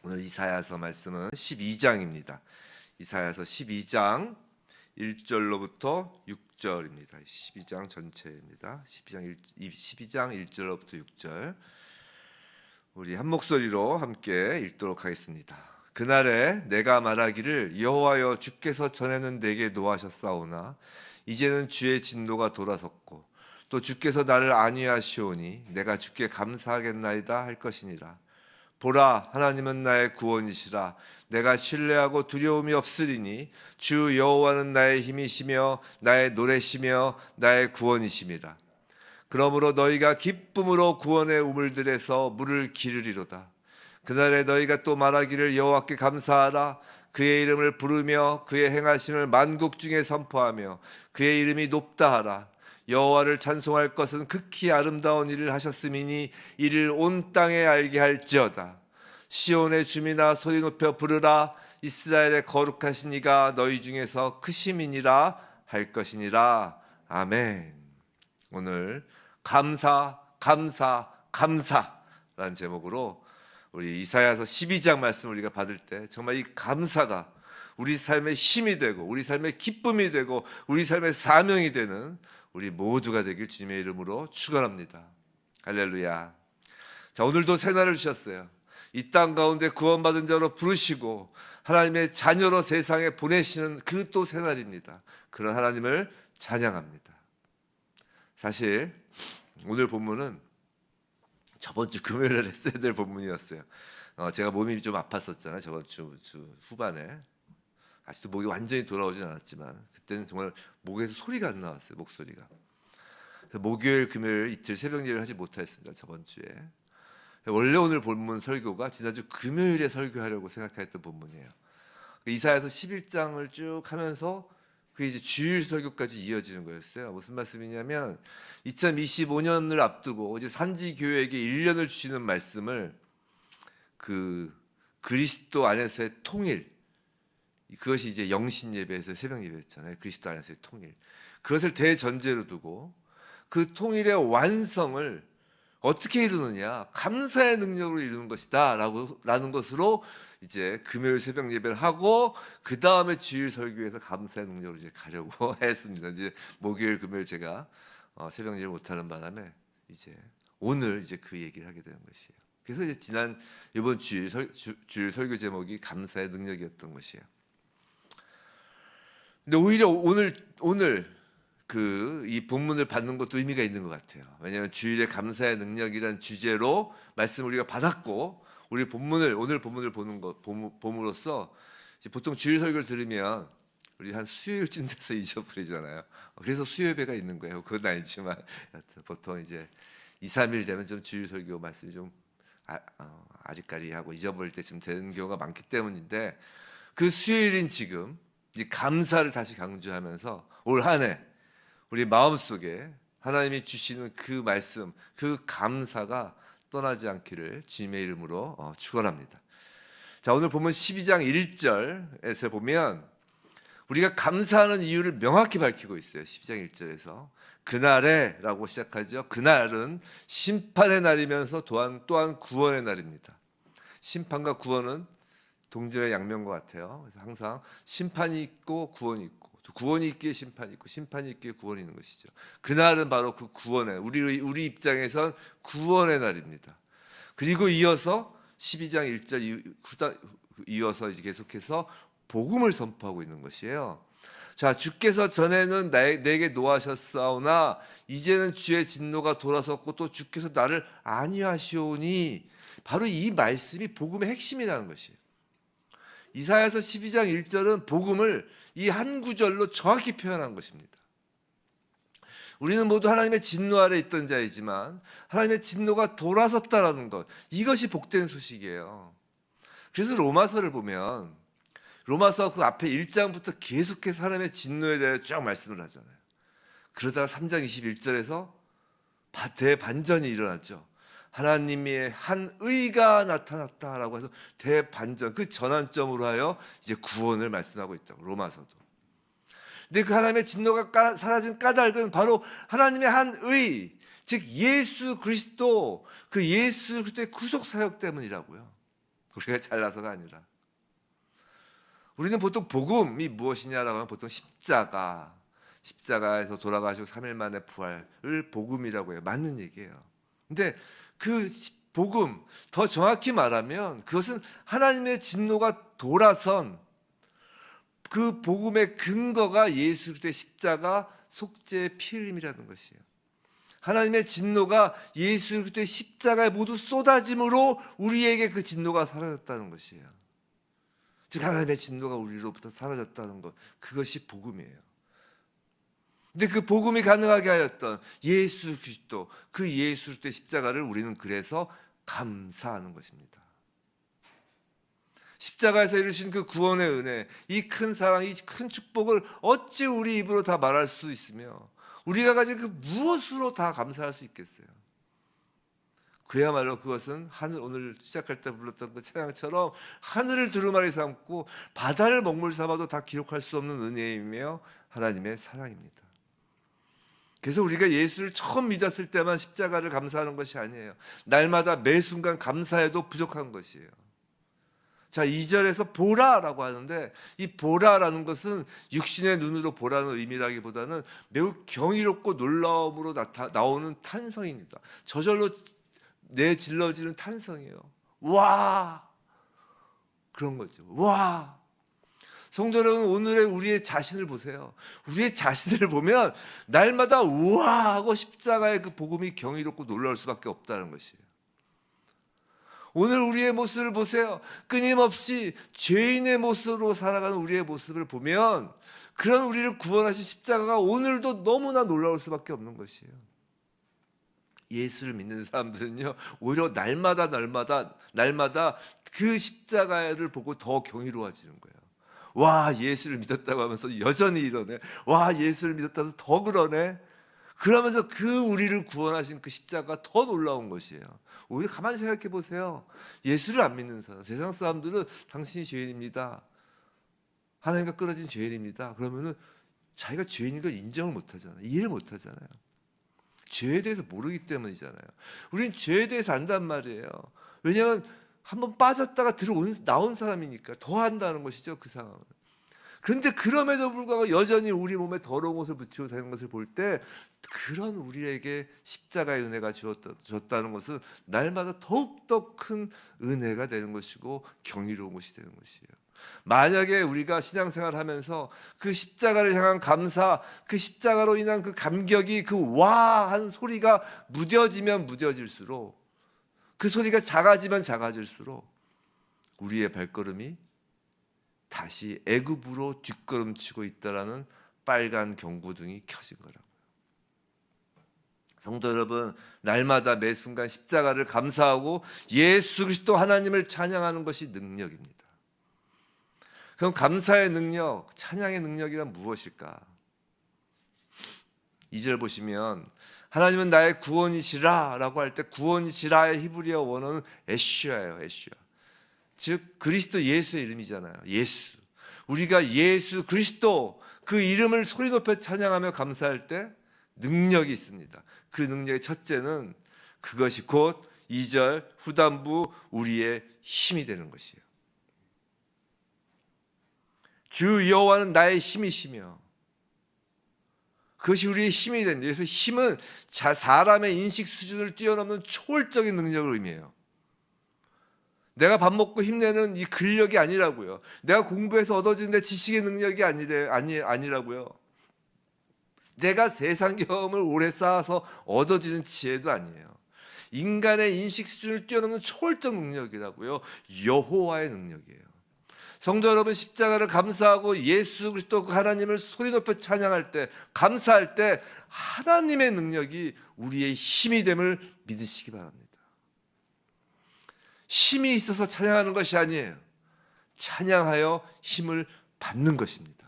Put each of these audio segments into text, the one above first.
오늘 이사야서 말씀은 12장입니다. 이사야서 12장 1절로부터 6절입니다. 12장 전체입니다. 12장 1절로부터 6절. 우리 한 목소리로 함께 읽도록 하겠습니다. 그날에 내가 말하기를 여호와여 주께서 전에는 내게 노하셨사오나 이제는 주의 진노가 돌아섰고 또 주께서 나를 안위하시오니 내가 주께 감사하겠나이다 할 것이니라. 보라, 하나님은 나의 구원이시라. 내가 신뢰하고 두려움이 없으리니 주 여호와는 나의 힘이시며 나의 노래시며 나의 구원이심이라. 그러므로 너희가 기쁨으로 구원의 우물들에서 물을 기르리로다. 그날에 너희가 또 말하기를 여호와께 감사하라. 그의 이름을 부르며 그의 행하심을 만국 중에 선포하며 그의 이름이 높다 하라. 여호와를 찬송할 것은 극히 아름다운 일을 하셨음이니 이를 온 땅에 알게 할지어다. 시온의 주민아 소리 높여 부르라. 이스라엘의 거룩하신 이가 너희 중에서 크심이니라 할 것이니라. 아멘. 오늘 감사라는 제목으로 우리 이사야서 12장 말씀을 우리가 받을 때 정말 이 감사가 우리 삶의 힘이 되고 우리 삶의 기쁨이 되고 우리 삶의 사명이 되는 우리 모두가 되길 주님의 이름으로 축원합니다. 할렐루야. 자, 오늘도 새날을 주셨어요. 이 땅 가운데 구원받은 자로 부르시고 하나님의 자녀로 세상에 보내시는 그 또 새날입니다. 그런 하나님을 찬양합니다. 사실 오늘 본문은 저번 주 금요일에 했어야 될 본문이었어요. 제가 몸이 좀 아팠었잖아요. 저번 주 후반에. 아직도 목이 완전히 돌아오진 않았지만 그때는 정말 목에서 소리가 안 나왔어요. 목소리가. 목요일, 금요일 이틀 새벽 예배를 하지 못했습니다. 저번 주에. 원래 오늘 본문 설교가 지난주 금요일에 설교하려고 생각했던 본문이에요. 이사야서 11장을 쭉 하면서 그 이제 주일 설교까지 이어지는 거였어요. 무슨 말씀이냐면 2025년을 앞두고 이제 산지 교회에게 1년을 주시는 말씀을 그 그리스도 안에서의 통일, 그것이 이제 영신 예배에서 새벽 예배였잖아요. 그리스도 안에서의 통일. 그것을 대전제로 두고 그 통일의 완성을 어떻게 이루느냐? 감사의 능력으로 이루는 것이다 라는 것으로 이제 금요일 새벽 예배를 하고 그 다음에 주일 설교에서 감사의 능력으로 이제 가려고 했습니다. 이제 목요일, 금요일 제가 새벽 예배 못하는 바람에 이제 오늘 이제 그 얘기를 하게 되는 것이에요. 그래서 이제 이번 주일 설교 제목이 감사의 능력이었던 것이에요. 근데 오히려 오늘 이 본문을 받는 것도 의미가 있는 것 같아요. 왜냐하면 주일의 감사의 능력이라는 주제로 말씀을 우리가 받았고 우리 오늘 본문을 봄으로써 보통 주일 설교를 들으면 우리 한 수요일쯤 돼서 잊어버리잖아요. 그래서 수요예배가 있는 거예요. 그건 아니지만 보통 이제 2, 3일 되면 좀 주일 설교 말씀이 좀 아리까리하고 잊어버릴 때쯤 되는 경우가 많기 때문인데 그 수요일인 지금 이 감사를 다시 강조하면서 올 한 해 우리 마음속에 하나님이 주시는 그 말씀, 그 감사가 떠나지 않기를 주님의 이름으로 축원합니다. 자, 오늘 보면 12장 1절에서 보면 우리가 감사하는 이유를 명확히 밝히고 있어요. 12장 1절에서 그날에 라고 시작하죠. 그날은 심판의 날이면서 또한 구원의 날입니다. 심판과 구원은 동전의 양면과 같아요. 그래서 항상 심판이 있고 구원이 있고 구원이 있기에 심판이 있고 심판이 있기에 구원이 있는 것이죠. 그날은 바로 그 구원의 우리 입장에선 구원의 날입니다. 그리고 이어서 12장 1절 이어서 이제 계속해서 복음을 선포하고 있는 것이에요. 자, 주께서 전에는 내게 노하셨사오나 이제는 주의 진노가 돌아섰고 또 주께서 나를 안위하시오니 바로 이 말씀이 복음의 핵심이라는 것이에요. 이사야서 12장 1절은 복음을 이 한 구절로 정확히 표현한 것입니다. 우리는 모두 하나님의 진노 아래 있던 자이지만 하나님의 진노가 돌아섰다라는 것, 이것이 복된 소식이에요. 그래서 로마서를 보면 로마서 그 앞에 1장부터 계속해서 하나님의 진노에 대해 쭉 말씀을 하잖아요. 그러다가 3장 21절에서 대반전이 일어났죠. 하나님의 한 의가 나타났다라고 해서 대반전, 그 전환점으로 하여 이제 구원을 말씀하고 있다고 로마서도. 근데 그 하나님의 진노가 사라진 까닭은 바로 하나님의 한 의, 즉 예수 그리스도, 그 예수 그리스도의 구속 사역 때문이라고요. 우리가 잘나서가 아니라. 우리는 보통 복음이 무엇이냐라고 하면 보통 십자가에서 돌아가시고 3일 만에 부활을 복음이라고 해요. 맞는 얘기예요. 근데 그 복음, 더 정확히 말하면 그것은 하나님의 진노가 돌아선 그 복음의 근거가 예수 그리스도의 십자가 속죄의 피 흘림이라는 것이에요. 하나님의 진노가 예수 그리스도의 십자가에 모두 쏟아짐으로 우리에게 그 진노가 사라졌다는 것이에요. 즉 하나님의 진노가 우리로부터 사라졌다는 것, 그것이 복음이에요. 근데 그 복음이 가능하게 하였던 예수 그리스도, 그 예수 그리스도의 십자가를 우리는 그래서 감사하는 것입니다. 십자가에서 이루신 그 구원의 은혜, 이 큰 사랑, 이 큰 축복을 어찌 우리 입으로 다 말할 수 있으며 우리가 가진 그 무엇으로 다 감사할 수 있겠어요? 그야말로 그것은 하늘, 오늘 시작할 때 불렀던 그 찬양처럼 하늘을 두루마리 삼고 바다를 먹물 삼아도 다 기록할 수 없는 은혜이며 하나님의 사랑입니다. 그래서 우리가 예수를 처음 믿었을 때만 십자가를 감사하는 것이 아니에요. 날마다 매 순간 감사해도 부족한 것이에요. 자, 2절에서 보라라고 하는데 이 보라라는 것은 육신의 눈으로 보라는 의미라기보다는 매우 경이롭고 놀라움으로 나오는 탄성입니다. 저절로 내질러지는 탄성이에요. 와! 그런 거죠. 와! 성도 여러분, 오늘의 우리의 자신을 보세요. 우리의 자신을 보면 날마다 우와 하고 십자가의 그 복음이 경이롭고 놀라울 수밖에 없다는 것이에요. 오늘 우리의 모습을 보세요. 끊임없이 죄인의 모습으로 살아가는 우리의 모습을 보면 그런 우리를 구원하신 십자가가 오늘도 너무나 놀라울 수밖에 없는 것이에요. 예수를 믿는 사람들은요, 오히려 날마다 그 십자가를 보고 더 경이로워지는 거예요. 와, 예수를 믿었다고 하면서 여전히 이러네. 와, 예수를 믿었다고 더 그러네. 그러면서 그 우리를 구원하신 그 십자가가 더 놀라운 것이에요. 오히려 가만히 생각해 보세요. 예수를 안 믿는 사람, 세상 사람들은 당신이 죄인입니다, 하나님과 끊어진 죄인입니다, 그러면은 자기가 죄인인 걸 인정을 못 하잖아요. 이해를 못 하잖아요. 죄에 대해서 모르기 때문이잖아요. 우리는 죄에 대해서 안단 말이에요. 왜냐하면 한번 빠졌다가 나온 사람이니까 더 한다는 것이죠, 그 상황을. 그런데 그럼에도 불구하고 여전히 우리 몸에 더러운 것을 붙이고 사는 것을 볼 때 그런 우리에게 십자가의 은혜가 주었다는 것은 날마다 더욱더 큰 은혜가 되는 것이고 경이로운 것이 되는 것이에요. 만약에 우리가 신앙생활을 하면서 그 십자가를 향한 감사, 그 십자가로 인한 그 감격이 그 와 하는 소리가 무뎌지면 무뎌질수록, 그 소리가 작아지면 작아질수록 우리의 발걸음이 다시 애굽으로 뒷걸음치고 있다라는 빨간 경고등이 켜진 거라고요. 성도 여러분, 날마다 매 순간 십자가를 감사하고 예수 그리스도 하나님을 찬양하는 것이 능력입니다. 그럼 감사의 능력, 찬양의 능력이란 무엇일까? 2절 보시면 하나님은 나의 구원이시라 라고 할 때 구원이시라의 히브리어 원어는 에슈아예요. 에슈아. 즉 그리스도 예수의 이름이잖아요. 예수. 우리가 예수 그리스도 그 이름을 소리 높여 찬양하며 감사할 때 능력이 있습니다. 그 능력의 첫째는 그것이 곧 2절 후단부 우리의 힘이 되는 것이에요. 주 여호와는 나의 힘이시며, 그것이 우리의 힘이 됩니다. 그래서 힘은 사람의 인식 수준을 뛰어넘는 초월적인 능력을 의미해요. 내가 밥 먹고 힘내는 이 근력이 아니라고요. 내가 공부해서 얻어지는 내 지식의 능력이 아니라고요. 내가 세상 경험을 오래 쌓아서 얻어지는 지혜도 아니에요. 인간의 인식 수준을 뛰어넘는 초월적 능력이라고요. 여호와의 능력이에요. 성도 여러분, 십자가를 감사하고 예수 그리스도 그 하나님을 소리 높여 찬양할 때, 감사할 때 하나님의 능력이 우리의 힘이 됨을 믿으시기 바랍니다. 힘이 있어서 찬양하는 것이 아니에요. 찬양하여 힘을 받는 것입니다.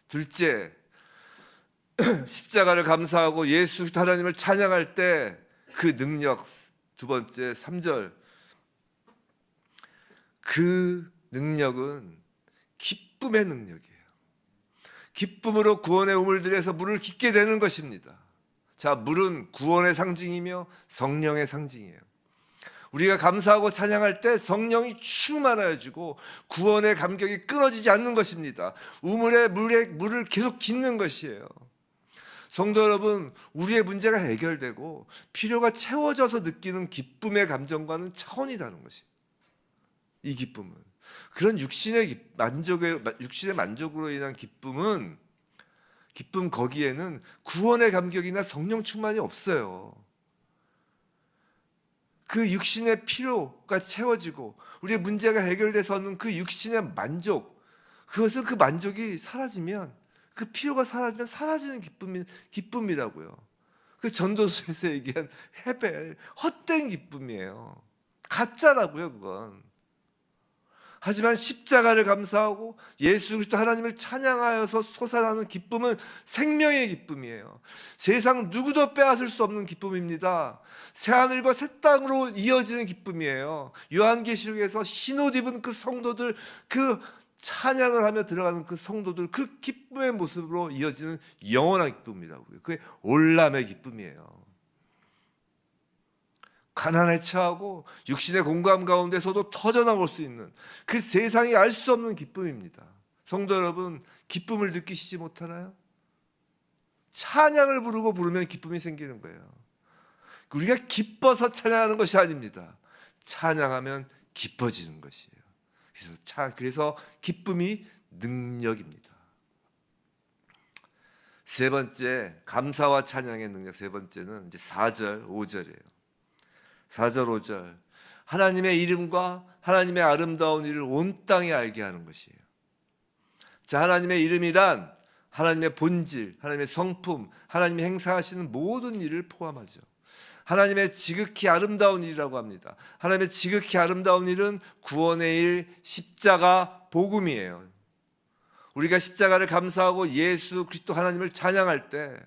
둘째, 십자가를 감사하고 예수 그리스도 하나님을 찬양할 때 그 능력, 두 번째 3절, 그 능력은 기쁨의 능력이에요. 기쁨으로 구원의 우물들에서 물을 깊게 되는 것입니다. 자, 물은 구원의 상징이며 성령의 상징이에요. 우리가 감사하고 찬양할 때 성령이 충만하여지고 구원의 감격이 끊어지지 않는 것입니다. 우물에 물을 계속 깃는 것이에요. 성도 여러분, 우리의 문제가 해결되고 필요가 채워져서 느끼는 기쁨의 감정과는 차원이 다른 것이에요. 이 기쁨은 그런 육신의 만족으로 인한 기쁨 거기에는 구원의 감격이나 성령 충만이 없어요. 그 육신의 필요가 채워지고 우리의 문제가 해결돼서는 그 육신의 만족, 그것은 그 만족이 사라지면, 그 필요가 사라지면 사라지는 기쁨이라고요. 그 전도서에서 얘기한 헤벨, 헛된 기쁨이에요. 가짜라고요, 그건. 하지만 십자가를 감사하고 예수 그리스도 하나님을 찬양하여서 솟아나는 기쁨은 생명의 기쁨이에요. 세상 누구도 빼앗을 수 없는 기쁨입니다. 새하늘과 새 땅으로 이어지는 기쁨이에요. 요한계시록에서 흰옷 입은 그 성도들, 그 찬양을 하며 들어가는 그 성도들, 그 기쁨의 모습으로 이어지는 영원한 기쁨이라고요. 그게 올람의 기쁨이에요. 가난에 처하고 육신의 공감 가운데서도 터져나올 수 있는 그 세상이 알 수 없는 기쁨입니다. 성도 여러분, 기쁨을 느끼시지 못하나요? 찬양을 부르면 기쁨이 생기는 거예요. 우리가 기뻐서 찬양하는 것이 아닙니다. 찬양하면 기뻐지는 것이에요. 그래서 기쁨이 능력입니다. 세 번째, 감사와 찬양의 능력. 세 번째는 이제 4절, 5절이에요. 4절, 5절. 하나님의 이름과 하나님의 아름다운 일을 온 땅에 알게 하는 것이에요. 자, 하나님의 이름이란 하나님의 본질, 하나님의 성품, 하나님이 행사하시는 모든 일을 포함하죠. 하나님의 지극히 아름다운 일이라고 합니다. 하나님의 지극히 아름다운 일은 구원의 일, 십자가, 복음이에요. 우리가 십자가를 감사하고 예수 그리스도 하나님을 찬양할 때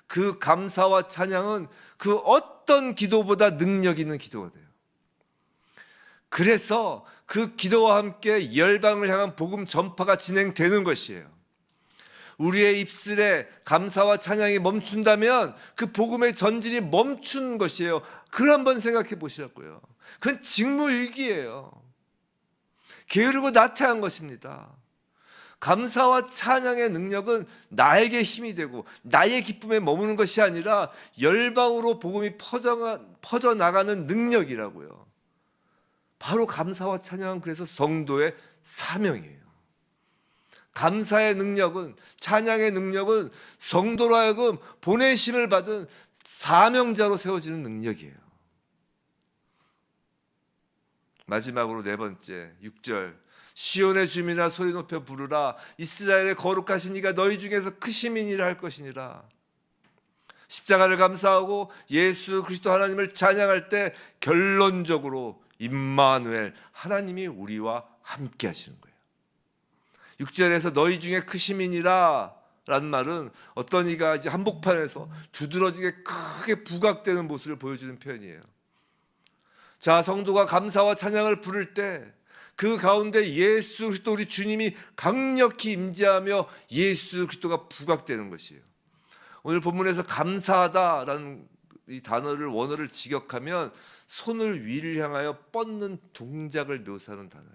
그 감사와 찬양은 그 어떤 기도보다 능력 있는 기도가 돼요. 그래서 그 기도와 함께 열방을 향한 복음 전파가 진행되는 것이에요. 우리의 입술에 감사와 찬양이 멈춘다면 그 복음의 전진이 멈춘 것이에요. 그걸 한번 생각해 보시라고요. 그건 직무유기예요. 게으르고 나태한 것입니다. 감사와 찬양의 능력은 나에게 힘이 되고 나의 기쁨에 머무는 것이 아니라 열방으로 복음이 퍼져나가는 능력이라고요. 바로 감사와 찬양은 그래서 성도의 사명이에요. 감사의 능력은, 찬양의 능력은 성도로 하여금 보내심을 받은 사명자로 세워지는 능력이에요. 마지막으로 네 번째, 6절. 시온의 주민아 소리 높여 부르라. 이스라엘의 거룩하신 이가 너희 중에서 크심이니라 할 것이니라. 십자가를 감사하고 예수 그리스도 하나님을 찬양할 때 결론적으로 임마누엘, 하나님이 우리와 함께 하시는 거예요. 6절에서 너희 중에 크심이니라 라는 말은 어떤 이가 이제 한복판에서 두드러지게 크게 부각되는 모습을 보여주는 표현이에요. 자, 성도가 감사와 찬양을 부를 때 그 가운데 예수 그리스도 우리 주님이 강력히 임재하며 예수 그리스도가 부각되는 것이에요. 오늘 본문에서 감사하다라는 이 단어를, 원어를 직역하면 손을 위를 향하여 뻗는 동작을 묘사하는 단어예요.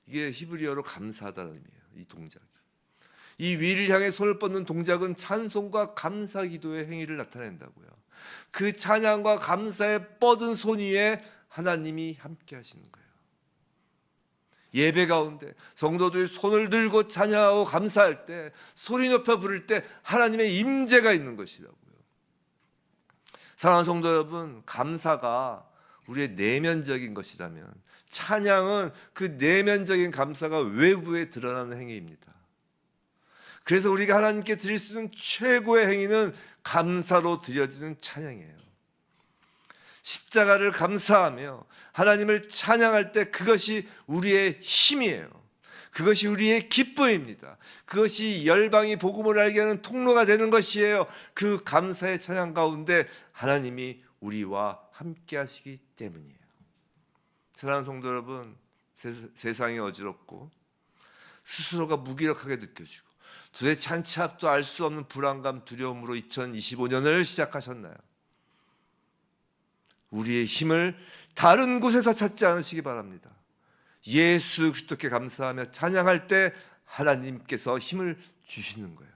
이게 히브리어로 감사하다는 의미예요. 이 동작이. 이 위를 향해 손을 뻗는 동작은 찬송과 감사 기도의 행위를 나타낸다고요. 그 찬양과 감사에 뻗은 손 위에 하나님이 함께 하시는 거예요. 예배 가운데 성도들이 손을 들고 찬양하고 감사할 때, 소리 높여 부를 때 하나님의 임재가 있는 것이라고요. 사랑하는 성도 여러분, 감사가 우리의 내면적인 것이라면 찬양은 그 내면적인 감사가 외부에 드러나는 행위입니다. 그래서 우리가 하나님께 드릴 수 있는 최고의 행위는 감사로 드려지는 찬양이에요. 십자가를 감사하며 하나님을 찬양할 때 그것이 우리의 힘이에요. 그것이 우리의 기쁨입니다. 그것이 열방이 복음을 알게 하는 통로가 되는 것이에요. 그 감사의 찬양 가운데 하나님이 우리와 함께 하시기 때문이에요. 사랑하는 성도 여러분, 세상이 어지럽고 스스로가 무기력하게 느껴지고 도대체 한치 앞도 알 수 없는 불안감, 두려움으로 2025년을 시작하셨나요? 우리의 힘을 다른 곳에서 찾지 않으시기 바랍니다. 예수 그리스도께 감사하며 찬양할 때 하나님께서 힘을 주시는 거예요.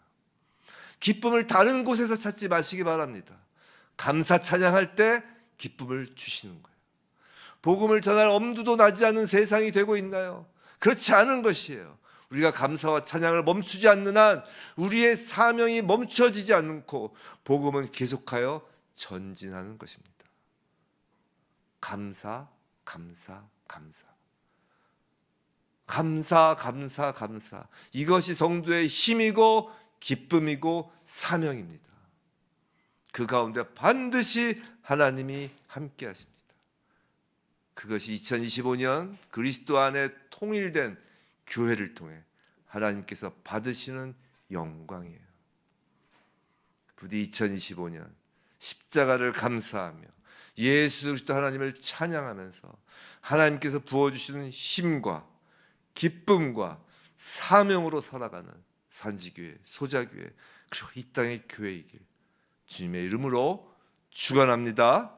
기쁨을 다른 곳에서 찾지 마시기 바랍니다. 감사 찬양할 때 기쁨을 주시는 거예요. 복음을 전할 엄두도 나지 않는 세상이 되고 있나요? 그렇지 않은 것이에요. 우리가 감사와 찬양을 멈추지 않는 한 우리의 사명이 멈춰지지 않고 복음은 계속하여 전진하는 것입니다. 감사, 감사, 감사. 감사, 감사, 감사. 이것이 성도의 힘이고 기쁨이고 사명입니다. 그 가운데 반드시 하나님이 함께 하십니다. 그것이 2025년 그리스도 안에 통일된 교회를 통해 하나님께서 받으시는 영광이에요. 부디 2025년 십자가를 감사하며 예수 그리스도 하나님을 찬양하면서 하나님께서 부어주시는 힘과 기쁨과 사명으로 살아가는 산지교회, 소자교회, 그리고 이 땅의 교회이길 주님의 이름으로 축원합니다.